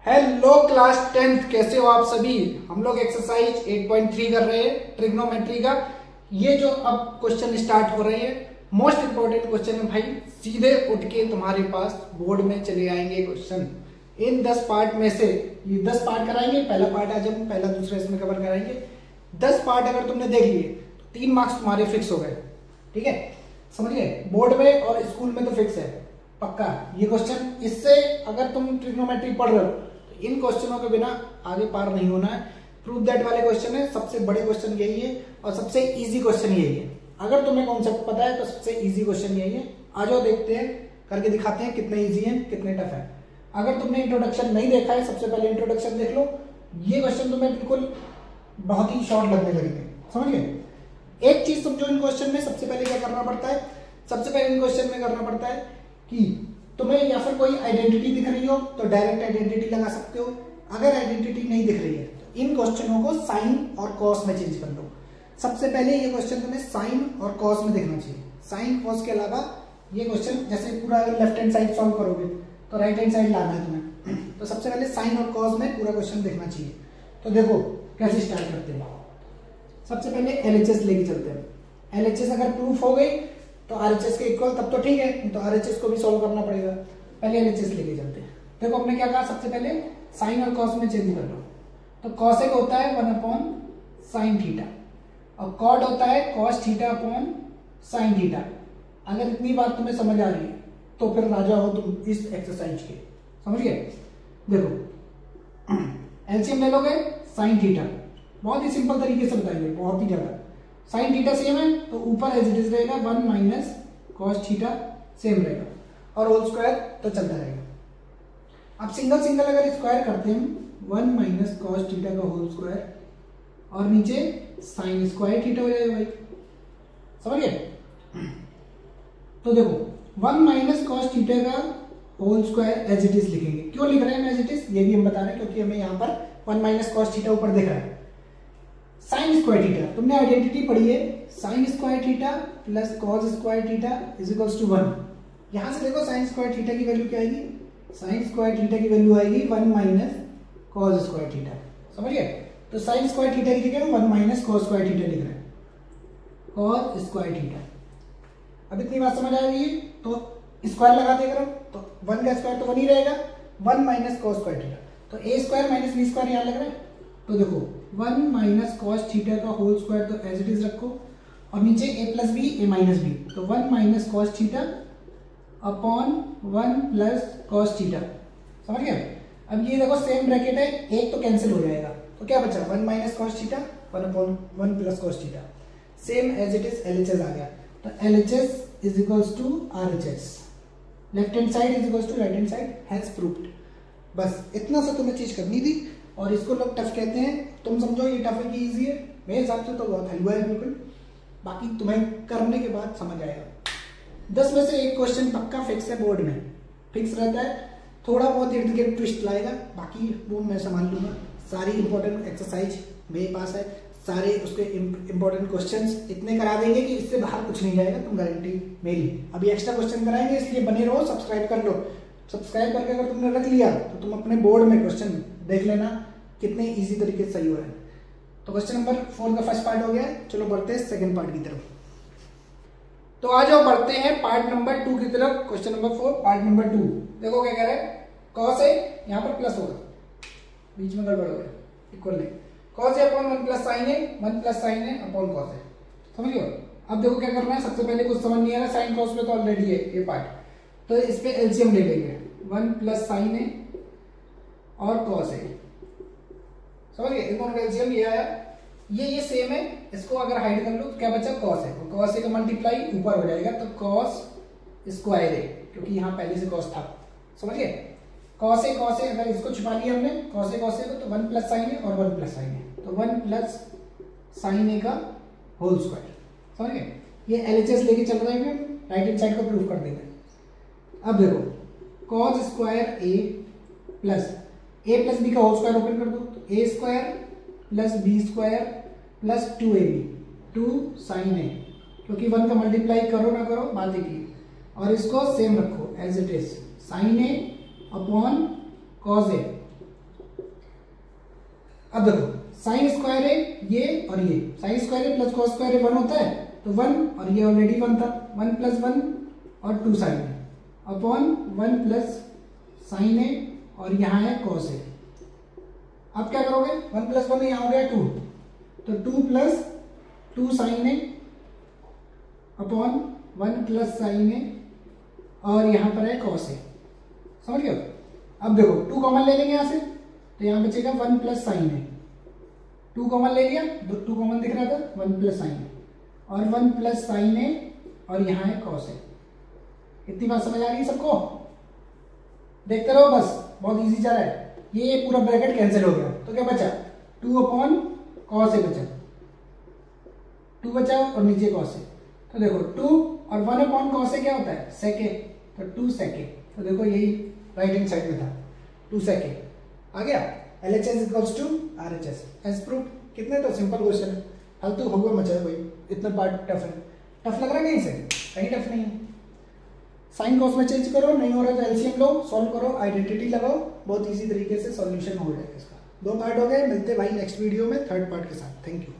Hello class 10th, कैसे हो आप सभी। हम लोग एक्सरसाइज 8.3 कर रहे हैं ट्रिग्नोमेट्री का। ये जो अब क्वेश्चन स्टार्ट हो रहे हैं, मोस्ट इंपोर्टेंट क्वेश्चन है भाई। सीधे उठ के तुम्हारे पास बोर्ड में चले आएंगे क्वेश्चन। इन 10 पार्ट में से ये 10 पार्ट कराएंगे। पहला पार्ट आज हम पहला दूसरा इसमें कवर कराएंगे। 10 पार्ट अगर तुमने देख लिए तो 3 मार्क्स तुम्हारे फिक्स हो गए। ठीक है, समझ गए। बोर्ड में और स्कूल में तो फिक्स है पक्का ये क्वेश्चन। इससे अगर तुम ट्रिग्नोमेट्री पढ़ रहे हो तो इन क्वेश्चनों के बिना आगे पार नहीं होना है। प्रूव दैट वाले क्वेश्चन है, सबसे बड़े क्वेश्चन यही है और सबसे इजी क्वेश्चन यही है। अगर तुम्हें कॉन्सेप्ट पता है तो सबसे इजी क्वेश्चन यही है। आ जाओ देखते हैं, करके दिखाते हैं कितने इजी हैं कितने टफ है। अगर तुमने इंट्रोडक्शन नहीं देखा है, सबसे पहले इंट्रोडक्शन देख लो। ये क्वेश्चन तुम्हें बिल्कुल बहुत ही शॉर्ट लगने लगेंगे, समझ गए। एक चीज समझो, इन क्वेश्चन में सबसे पहले क्या करना पड़ता है। सबसे पहले इन क्वेश्चन में करना पड़ता है कि तुम्हें या फिर कोई आइडेंटिटी दिख रही हो तो डायरेक्ट आइडेंटिटी लगा सकते हो। अगर आइडेंटिटी नहीं दिख रही है तो इन क्वेश्चनों को साइन और कॉस में चेंज कर लो। सबसे पहले ये क्वेश्चन तुम्हें साइन और कॉस में देखना चाहिए। साइन कॉस के अलावा ये क्वेश्चन जैसे पूरा लेफ्ट हैंड साइड सॉल्व करोगे तो राइट हैंड साइड लाना है तुम्हें। तो सबसे पहले साइन और कॉस में पूरा क्वेश्चन देखना चाहिए। तो देखो कैसे स्टार्ट करते हैं। सबसे पहले एलएचएस लेके चलते हैं। एलएचएस अगर प्रूफ हो गई तो आरएचएस के इक्वल तब तो ठीक है, तो आरएचएस को भी सॉल्व करना पड़ेगा। पहले एलएचएस लेके चलते हैं। देखो हमने क्या कहा, सबसे पहले साइन और कॉस में चेंज कर लो। तो कॉसेक होता है 1/sin थीटा और कॉट होता है cos थीटा/sin थीटा। अगर इतनी बात तुम्हें समझ आ रही है तो फिर राजा हो तुम इस एक्सरसाइज के, समझ गए। देखो एलसीएम ले लोगे sin थीटा, बहुत ही सिंपल तरीके से बताइए, बहुत ही ज्यादा। sin थीटा सेम है तो ऊपर एज इट इज रहेगा 1 - cos थीटा सेम रहेगा और होल स्क्वायर तो चलता रहेगा। अब सिंगल सिंगल अगर स्क्वायर करते हैं 1 - cos थीटा का होल स्क्वायर और नीचे sin स्क्वायर थीटा हो जाएगा भाई, समझ गए। तो देखो 1 - cos थीटा का whole square as it is लिखेंगे। क्यों लिख रहे हैं एज इट इज, ये भी हम बता रहे हैं क्योंकि हमें यहाँ पर 1 - cos थीटा ऊपर दिख रहा है। साइन स्क्वायर थीटा तुमने आइडेंटिटी पढ़ी है, sine square theta plus cos square theta is equals to 1। यहां से देखो साइन स्क्वायर थीटा की वैल्यू क्या आएगी, साइन स्क्वायर थीटा की वैल्यू आएगी 1 - cos स्क्वायर थीटा, समझ गए। तो साइन स्क्वायर थीटा की जगह 1 - cos स्क्वायर थीटा लिख रहे हैं, cos स्क्वायर थीटा। अब इतनी बात समझ आ रही है तो स्क्वायर लगा दिया करो, तो 1 का स्क्वायर तो 1 ही रहेगा, 1 - cos स्क्वायर थीटा। तो a square minus b square यहां लग रहा है। तो देखो 1 - cos थीटा का होल स्क्वायर तो एज इट इज रखो और नीचे a + b a - b, तो 1 - cos theta upon 1 + cos theta, समझ गए। अब ये देखो सेम ब्रैकेट है, एक तो कैंसिल हो जाएगा तो क्या बचा 1 - cos theta 1/1 + cos theta, same as it is LHS आ गया। तो LHS is equals to RHS, left hand side is equals to right hand side, has proved. बस इतना सा तुम्हें चीज करनी थी और इसको लोग टफ कहते हैं। तुम समझो ये टफ है कि इजी है, मेरे हिसाब से तो बहुत हलवा है बिल्कुल। बाकी तुम्हें करने के बाद समझ आएगा। 10 में से एक क्वेश्चन पक्का फिक्स है, बोर्ड में फिक्स रहता है। थोड़ा बहुत इर्द गिर्द ट्विस्ट लाएगा, बाकी वो मैं संभाल लूंगा। सारी इंपॉर्टेंट एक्सरसाइज मेरे पास है, सारे उसके इंपॉर्टेंट क्वेश्चंस इतने करा देंगे कि इससे बाहर कुछ नहीं जाएगा, तुम गारंटी मेरी। अभी एक्स्ट्रा क्वेश्चन कराएंगे, इसलिए बने रहो, सब्सक्राइब कर लो। सब्सक्राइब करके अगर तुमने रख लिया तो तुम अपने बोर्ड में क्वेश्चन देख लेना कितने इजी तरीके से सही हो रहे हैं। तो क्वेश्चन नंबर 4 का फर्स्ट पार्ट हो गया, चलो बढ़ते हैं सेकंड पार्ट की तरफ। तो आ जाओ बढ़ते हैं पार्ट नंबर 2 की तरफ। Question number 4 part number 2। देखो क्या कह रहा है, cos है यहाँ पर प्लस होगा, बीच में गड़बड़ हो गया, इक्वल नहीं। cos है अपॉन 1 + sin है, 1 + sin है अपॉन cos है, समझ लो। अब देखो क्या करना है, सबसे पहले कुछ समझ नहीं आ रहा, साइन कॉस में तो ऑलरेडी है ये पार्ट, तो इस पे एलसीएम ले लेंगे। 1 + sin है और cos है, समझ गए। इन दोनों का एलसीएम ये आया, ये सेम है। इसको अगर हाइड कर लो तो क्या बचा, cos है, और cos का मल्टीप्लाई ऊपर हो जाएगा तो cos स्क्वायर है, क्योंकि यहाँ पहले से cos था, समझ गए। cos है अगर इसको छुपा लिया हमने cos है को, तो 1 + sin है और 1 + sin है, तो 1 + sin है का होल स्क्वायर, समझ गए। ये एलएचएस लेके चल रहे हैं, राइट हैंड साइड को प्रूफ कर देंगे। अब देखो cos स्क्वायर a + b का होल स्क्वायर ओपन कर दो, तो a square + b square + 2ab 2 sin a, क्योंकि 1 का मल्टीप्लाई करो ना करो बात एक ही, और इसको सेम रखो as it is sin a upon cos a अब देखो साइन स्क्वायर है ये और ये, साइन स्क्वायर है प्लस कॉस स्क्वायर है 1 होता है, तो 1 और ये ऑलरेडी 1 था, 1 + 1 और 2 साइन है अपॉन 1 प्लस साइन है और यहाँ है कॉस है। अब क्या करोगे 1 + 1 यहाँ हो गया 2, तो 2 + 2 साइन है अपॉन 1 प्लस साइन है और यहाँ पर है कॉस है, समझ गए। अब देखो 2 कॉमन ले लेंगे यहाँ से, तो यहाँ बचेगा 1 प्लस साइन है, 2 कॉमन ले लिया, 2 कॉमन दिख रहा था 1 प्लस साइन है और 1 प्लस साइन है और यहाँ है कॉस है। इतनी बात समझ आ रही है सबको? देखते रहो बस, बहुत इजी जा रहा है। ये पूरा ब्रैकेट कैंसिल हो गया तो क्या बचा 2 अपॉन कॉस है बचा, 2 बचा और नीचे कॉस है, तो देखो 2 और 1 अपॉन कॉस है क्या होता है सेक है, तो 2 सेक है, तो देखो यही राइट हैंड साइड में था 2 सेक है। आ गया LHS equals to RHS as proof. कितने तो सिंपल क्वेश्चन है, फालतू होगा मचा कोई, इतना पार्ट टफ है, टफ लग रहा है कहीं से? कहीं टफ नहीं है। साइन कॉस में चेंज करो, नहीं हो रहा तो एलसीएम लो, सॉल्व करो, आइडेंटिटी लगाओ, बहुत इजी तरीके से सॉल्यूशन हो जाएगा इसका। 2 पार्ट हो गए, मिलते भाई नेक्स्ट वीडियो में 3rd पार्ट के साथ। Thank you.